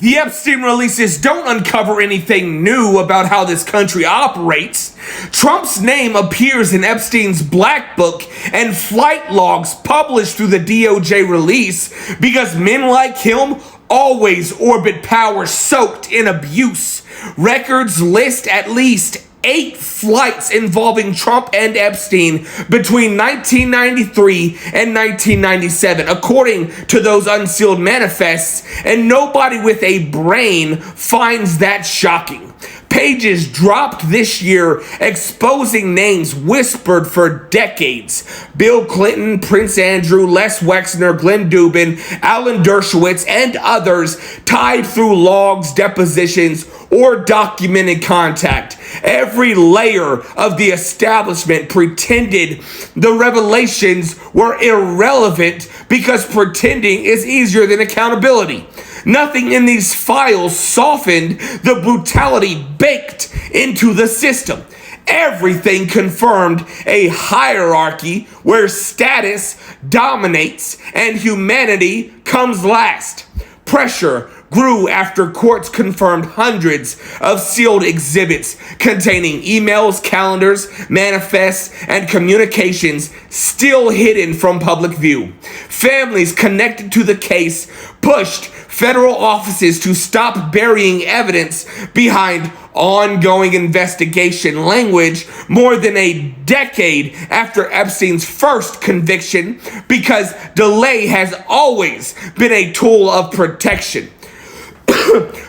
The Epstein releases don't uncover anything new about how this country operates. Trump's name appears in Epstein's black book and flight logs published through the DOJ release because men like him always orbit power soaked in abuse. Records list at least 8 flights involving Trump and Epstein between 1993 and 1997, according to those unsealed manifests, and nobody with a brain finds that shocking. Pages dropped this year exposing names whispered for decades. Bill Clinton, Prince Andrew, Les Wexner, Glenn Dubin, Alan Dershowitz, and others tied through logs, depositions, or documented contact. Every layer of the establishment pretended the revelations were irrelevant because pretending is easier than accountability. Nothing in these files softened the brutality baked into the system. Everything confirmed a hierarchy where status dominates and humanity comes last. Pressure grew after courts confirmed hundreds of sealed exhibits containing emails, calendars, manifests, and communications still hidden from public view. Families connected to the case pushed federal offices to stop burying evidence behind ongoing investigation language more than a decade after Epstein's first conviction because delay has always been a tool of protection.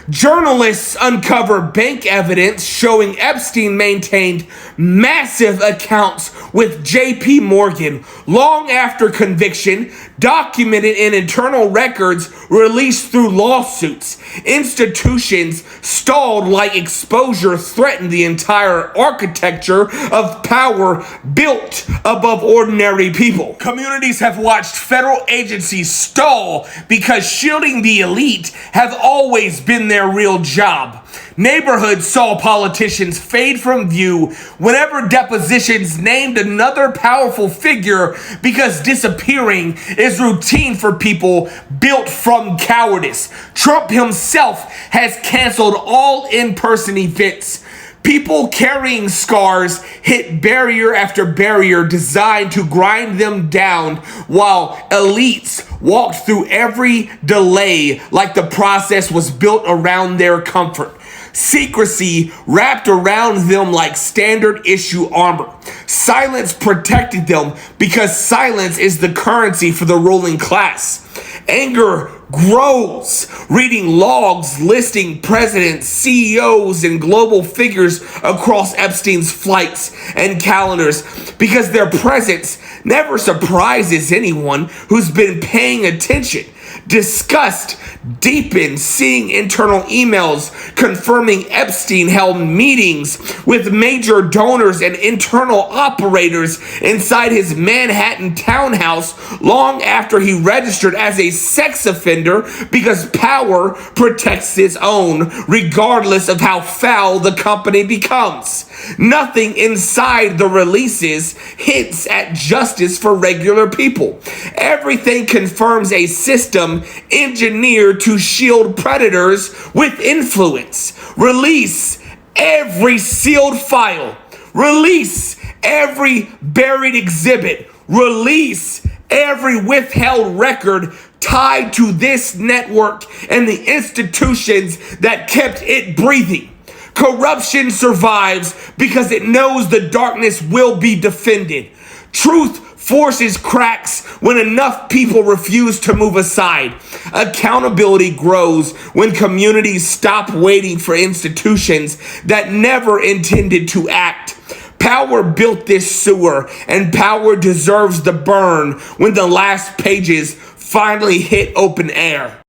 Journalists uncover bank evidence showing Epstein maintained massive accounts with JP Morgan long after conviction, documented in internal records released through lawsuits. Institutions stalled like exposure threatened the entire architecture of power built above ordinary people. Communities have watched federal agencies stall because shielding the elite have always been their real job. Neighborhoods saw politicians fade from view whenever depositions named another powerful figure because disappearing is routine for people built from cowardice. Trump himself has canceled all in-person events. People carrying scars hit barrier after barrier designed to grind them down, while elites walked through every delay like the process was built around their comfort. Secrecy wrapped around them like standard issue armor. Silence protected them because silence is the currency for the ruling class. Anger grows, reading logs listing presidents, CEOs, and global figures across Epstein's flights and calendars because their presence never surprises anyone who's been paying attention. Disgust deepened seeing internal emails confirming Epstein held meetings with major donors and internal operators inside his Manhattan townhouse long after he registered as a sex offender because power protects its own, regardless of how foul the company becomes. Nothing inside the releases hints at justice for regular people. Everything confirms a system engineered to shield predators with influence. Release every sealed file. Release every buried exhibit. Release every withheld record tied to this network and the institutions that kept it breathing. Corruption survives because it knows the darkness will be defended. Truth forces cracks when enough people refuse to move aside. Accountability grows when communities stop waiting for institutions that never intended to act. Power built this sewer, and power deserves the burn when the last pages finally hit open air.